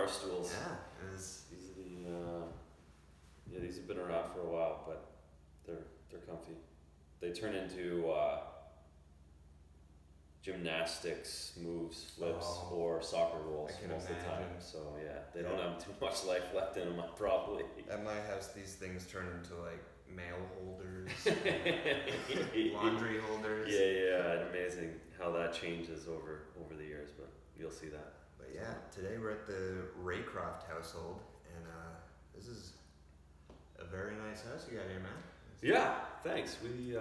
bar stools. Yeah, it is. These are the these have been around for a while, but they're comfy. They turn into gymnastics moves, flips, or soccer rolls most of the time. So yeah, they don't have too much life left in them probably. At my house, these things turn into like mail holders, laundry holders. Yeah, amazing how that changes over the years, but you'll see that. But yeah, today we're at the Raycroft household, and this is a very nice house you got here, man. Yeah, thanks. We've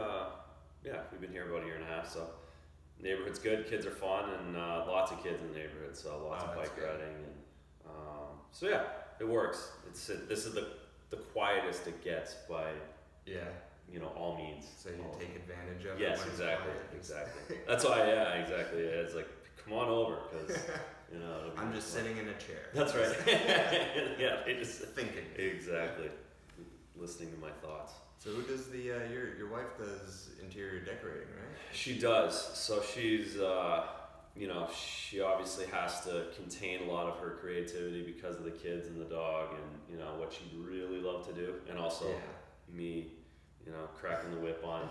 been here about a year and a half, so neighborhood's good. Kids are fun, and lots of kids in the neighborhood, so lots of bike riding, and so yeah, it works. This is the quietest it gets by all means. So you take advantage of it. Yes, exactly. That's why. Yeah, exactly. Yeah, it's like, come on over, because I'm just sitting in a chair. That's right. Yeah, they just thinking. Exactly. Listening to my thoughts. So who does the your wife does interior decorating, right? She does. So she's she obviously has to contain a lot of her creativity because of the kids and the dog, and what she'd really love to do, and also me, cracking the whip on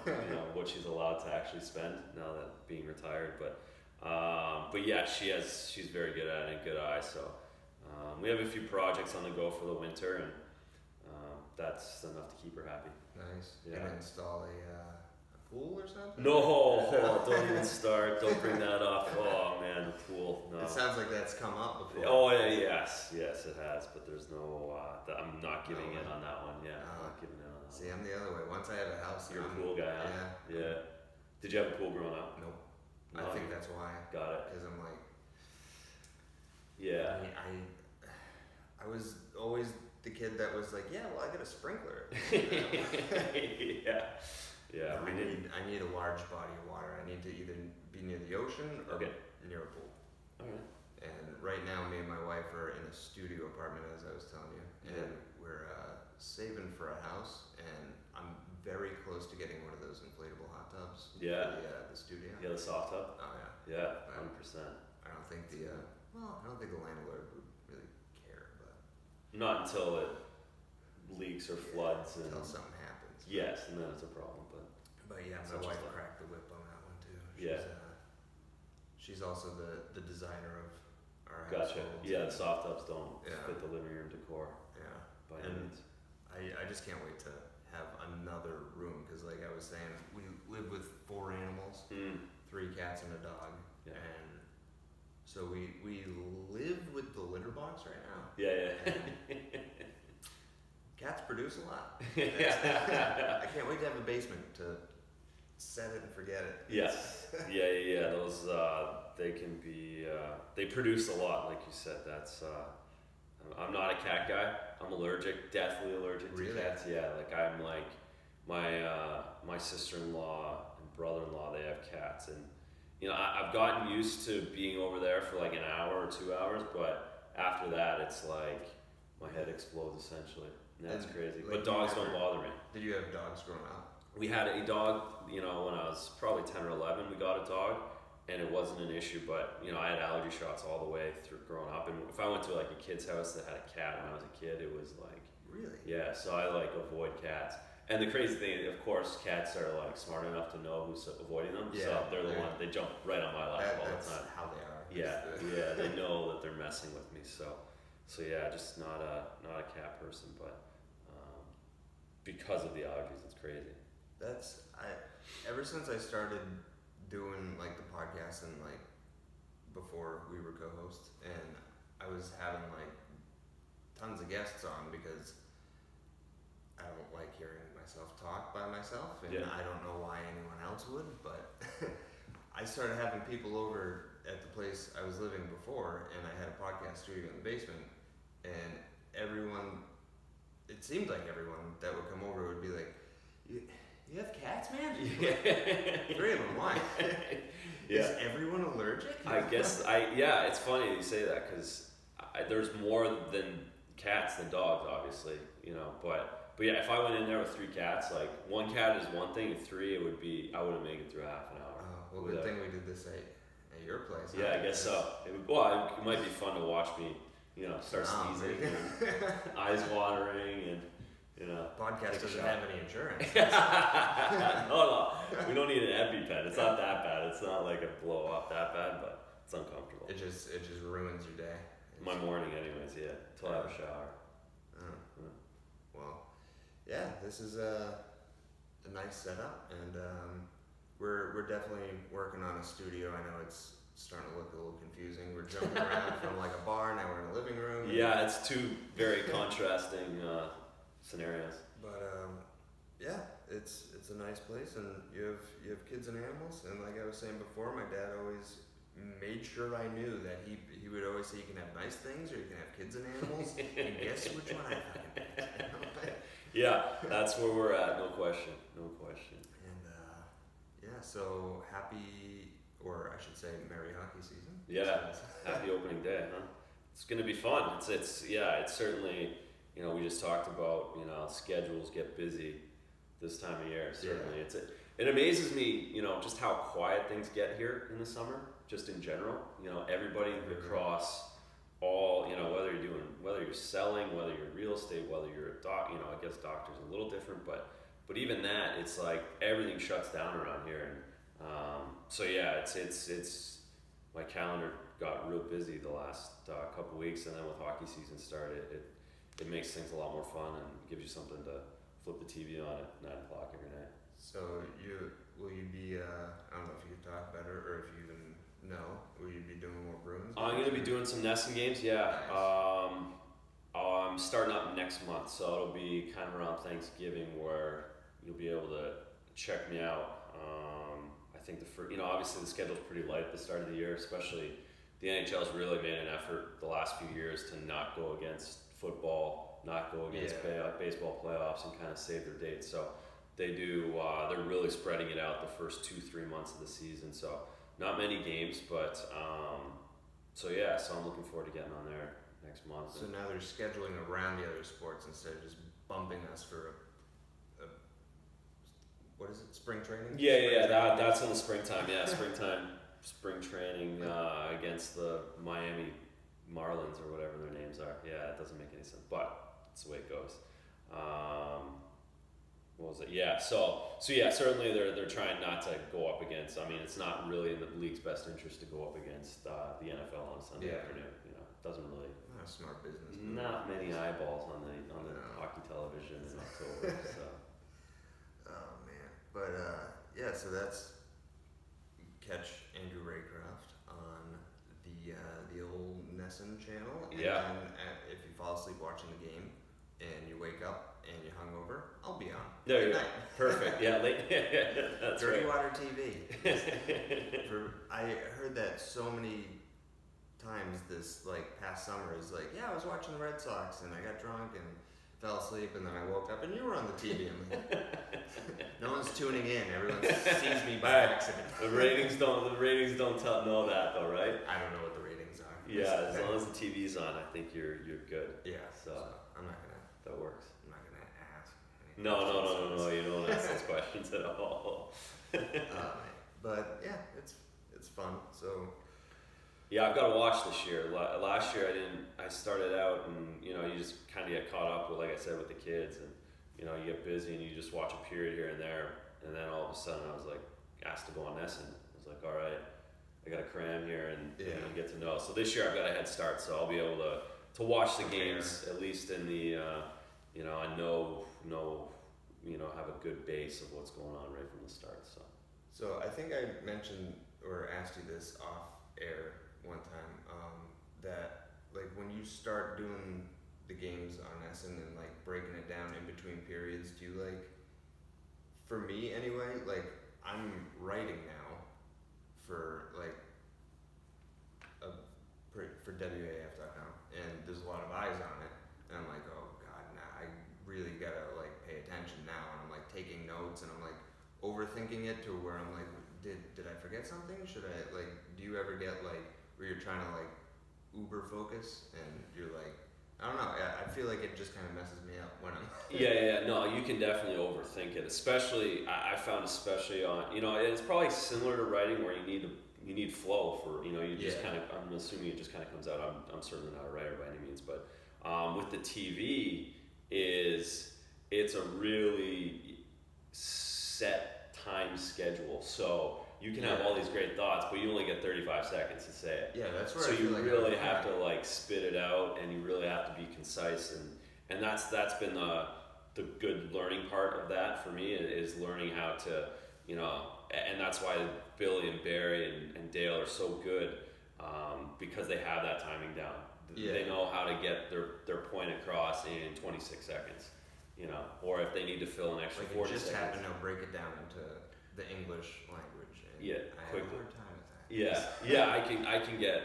what she's allowed to actually spend now that being retired. But yeah, she's very good at it, and good eye. So we have a few projects on the go for the winter, and that's enough to keep her happy. Nice. Yeah. Gonna install a pool or something? No, don't even start. Don't bring that up. Oh man, the pool. No. It sounds like that's come up before. Oh yeah, yes, it has. But there's no. I'm not giving in on that one. Yeah, I'm not giving in on that. See, I'm the other way. Once I have a house, you're a pool guy. Huh? Yeah. Did you have a pool growing up? Nope. No. I think that's why. Got it. Because I'm like. Yeah. I was always the kid that was like, yeah, well, I got a sprinkler. Yeah. I need a large body of water. I need to either be near the ocean or near a pool. All right. And right now, me and my wife are in a studio apartment, as I was telling you, and we're saving for a house. And I'm very close to getting one of those inflatable hot tubs. Yeah. For the studio. Yeah, the soft tub. Oh yeah. Yeah, 100%. I don't think the landlord would really care, but not until it leaks or floods until something happens. Yes, and then it's a problem. But yeah, my wife cracked the whip on that one too. She's also the designer of our household. Gotcha. Yeah, the soft tubs don't fit the living room decor. Yeah. By any means. I just can't wait to have another room, because like I was saying, we live with 4 animals, 3 cats and a dog, and so we live with the litter box right now. Yeah. Cats produce a lot. I can't wait to have a basement to set it and forget it. Yes. Yeah. Those they can be. They produce a lot, like you said. That's. I'm not a cat guy. I'm allergic. Deathly allergic to cats. Yeah. Like I'm like my sister-in-law and brother-in-law. They have cats, and I've gotten used to being over there for like an hour or 2 hours, but after that, it's like my head explodes essentially. And that's crazy. Like, but dogs don't bother me. Did you have dogs growing up? We had a dog, when I was probably 10 or 11, we got a dog, and it wasn't an issue, but, I had allergy shots all the way through growing up, and if I went to like a kid's house that had a cat when I was a kid, it was like... Really? Yeah, so I like avoid cats. And the crazy thing, of course, cats are like smart enough to know who's avoiding them, so they're the ones, they jump right on my lap all the time. That's how they are. Yeah, they know that they're messing with me, so yeah, just not a cat person, but because of the allergies, it's crazy. Ever since I started doing like the podcast and like before we were co-hosts, and I was having like tons of guests on, because I don't like hearing myself talk by myself, and I don't know why anyone else would, but I started having people over at the place I was living before, and I had a podcast studio in the basement, and it seemed like everyone that would come over would be like, you have cats, man? 3 of them, why? Is everyone allergic? I guess, it's funny you say that, because there's more than cats than dogs, obviously, but yeah, if I went in there with 3 cats, like 1 cat is one thing, if 3, I wouldn't make it through half an hour. Oh, well, good thing we did this at your place. Yeah, I guess so. It might be fun to watch me start sneezing, and eyes watering, and Podcast doesn't have any insurance. No, we don't need an EpiPen. It's not that bad. It's not like a blow up that bad, but it's uncomfortable. It just ruins your day. My morning, anyways. Yeah, till I have a shower. Well, yeah, this is a nice setup, and we're definitely working on a studio. I know it's starting to look a little confusing. We're jumping around from like a bar, now we're in a living room. Yeah, it's two very contrasting scenarios. But yeah, it's a nice place, and you have kids and animals, and like I was saying before, my dad always made sure I knew that he would always say you can have nice things or you can have kids and animals, and guess which one I fucking picked. Yeah, that's where we're at, no question. And yeah, so happy, or I should say merry hockey season. Yeah, happy opening day, huh? It's gonna be fun. It's certainly, we just talked about, schedules get busy this time of year, certainly. Yeah. It amazes me, just how quiet things get here in the summer, just in general. Everybody across all, whether you're selling, whether you're real estate, whether you're a doc, I guess doctors are a little different, but even that, it's like everything shuts down around here. And so yeah, it's my calendar got real busy the last couple weeks, and then with hockey season started, it makes things a lot more fun and gives you something to flip the TV on at 9 o'clock every night. So will you be, I don't know if you could talk better or if you even know, will you be doing more Bruins? I'm going to be doing some Nesson games, yeah. Nice. I'm starting up next month, so it'll be kind of around Thanksgiving where you'll be able to check me out. I think obviously the schedule's pretty light at the start of the year, especially the NHL's really made an effort the last few years to not go against football, not go against baseball playoffs, and kind of save their dates. So they do, they're really spreading it out the first 2-3 months of the season. So not many games, but so I'm looking forward to getting on there next month. So now they're scheduling around the other sports instead of just bumping us for a what is it, spring training? Yeah, that's in the springtime. Yeah, spring training against the Miami Marlins or whatever their names are. Yeah, it doesn't make any sense, but it's the way it goes. What was it? Yeah, so certainly they're trying not to go up against. I mean, it's not really in the league's best interest to go up against the NFL on a Sunday afternoon. Doesn't really. Not a smart business. Not many eyeballs on the hockey television in October. So. Oh man, but so that's catch Andrew Raycroft on the old Nesson channel. And then if you fall asleep watching the game and you wake up and you're hungover, I'll be on. There you go. Perfect. Yeah, late. That's Dirty right. Water TV. I heard that so many times this past summer is I was watching the Red Sox and I got drunk and fell asleep and then I woke up and you were on the TV. I'm like, no one's tuning in. Everyone sees me by accident. The ratings don't know that though, right? I don't know what the ratings are. Yeah, as long as the TV's on, I think you're good. Yeah. So I'm not gonna. That works. I'm not gonna ask. No. You don't ask those questions at all. But yeah, it's fun. So. Yeah, I've got to watch this year. Last year I started out and, you just kind of get caught up with, like I said, with the kids and, you get busy and you just watch a period here and there. And then all of a sudden I was asked to go on Nesson. I was like, all right, I got to cram here and get to know. So this year I've got a head start, so I'll be able to watch the games at least in the, I know, have a good base of what's going on right from the start. So I think I mentioned or asked you this off air one time, that when you start doing the games on Nesson and breaking it down in between periods, do you for me anyway, I'm writing now for for WAF.com and there's a lot of eyes on it and I'm like, oh god, nah, I really gotta pay attention now, and I'm taking notes and I'm overthinking it to where I'm did I forget something? Should I do you ever get where you're trying to uber focus and you're I don't know, I feel it just kind of messes me up when I'm No, you can definitely overthink it, especially I found especially on, and it's probably similar to writing where you need to you need flow for, you just Yeah. kind of, I'm assuming it just kind of comes out. I'm certainly not a writer by any means, but with the TV it's a really set time schedule. So you can have all these great thoughts, but you only get 35 seconds to say it. Yeah, that's where So I feel you like really have to like spit it out, and you really have to be concise, and that's been the good learning part of that for me, is learning how to, and that's why Billy and Barry and Dale are so good, because they have that timing down. Yeah. They know how to get their point across in 26 seconds, or if they need to fill an extra like 40 you just seconds. have to break it down into the English language. And Yeah, I quickly. have a hard time with that. Yeah. I can get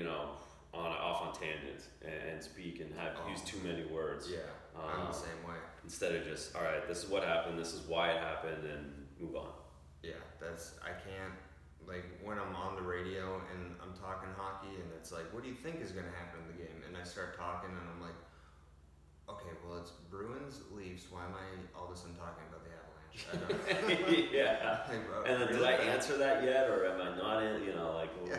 off on tangents and speak and use too many words. Yeah, I'm the same way. Instead of just, all right, this is what happened, this is why it happened, and move on. Yeah, I can't, like, when I'm on the radio and I'm talking hockey and it's like, what do you think is going to happen in the game? And I start talking and I'm like, okay, well, it's Bruins, Leafs, why am I all of a sudden talking about the Avalanche? I don't Yeah. like, And then, did I answer that yet, or am I not in,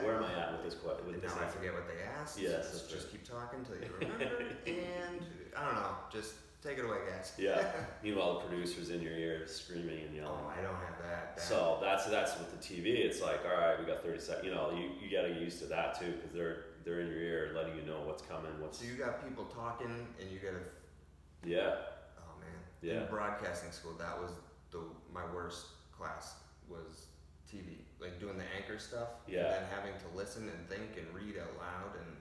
where am I at with this question? And now I forget what they asked. Yes, Just keep talking until you remember. And I don't know, just take it away, guys. Yeah. Meanwhile, the producer's in your ear screaming and yelling. Oh, I don't have that. So that's with the TV. It's like, all right, we got 30 seconds. You got to get used to that too, because they're in your ear, letting you know what's coming. So you got people talking, and you got to. Yeah. Oh man. Yeah. In broadcasting school, that was my worst class was TV, like doing the anchor stuff. Yeah. And then having to listen and think and read out loud and.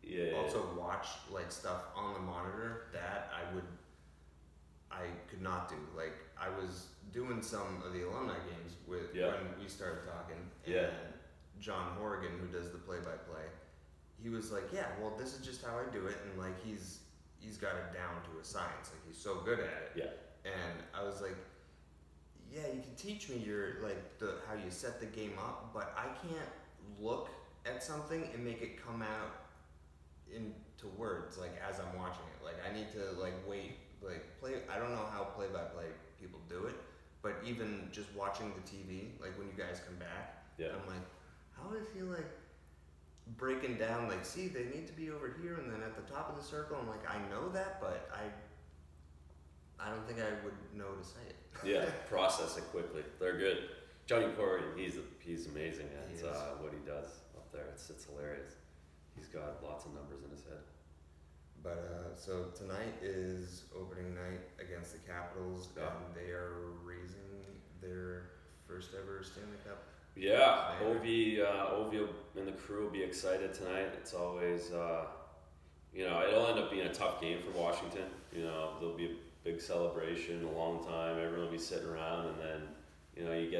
Yeah. Also watch like stuff on the monitor that I could not do. Like I was doing some of the alumni games when we started talking, and John Horrigan, who does the play-by-play, he was like, "Yeah, well, this is just how I do it," and like he's got it down to a science. Like he's so good at it. Yeah. And I was like, "Yeah, you can teach me how you set the game up, but I can't look at something and make it come out into words like as I'm watching it. Like I need to like wait, like play. I don't know how play-by-play people do it, but even just watching the TV, like when you guys come back, I'm like, how is he like breaking down? Like, see, they need to be over here, and then at the top of the circle. I'm like, I know that, but I don't think I would know to say it. Yeah, process it quickly. They're good. Johnny Corey, he's amazing at what he does up there. It's hilarious. He's got lots of numbers in his head. But so tonight is opening night against the Capitals, and they are raising their first ever Stanley Cup. Yeah, Ovi and the crew will be excited tonight. It's always, it'll end up being a tough game for Washington. There'll be a big celebration, a long time. Everyone will be sitting around, and then, you get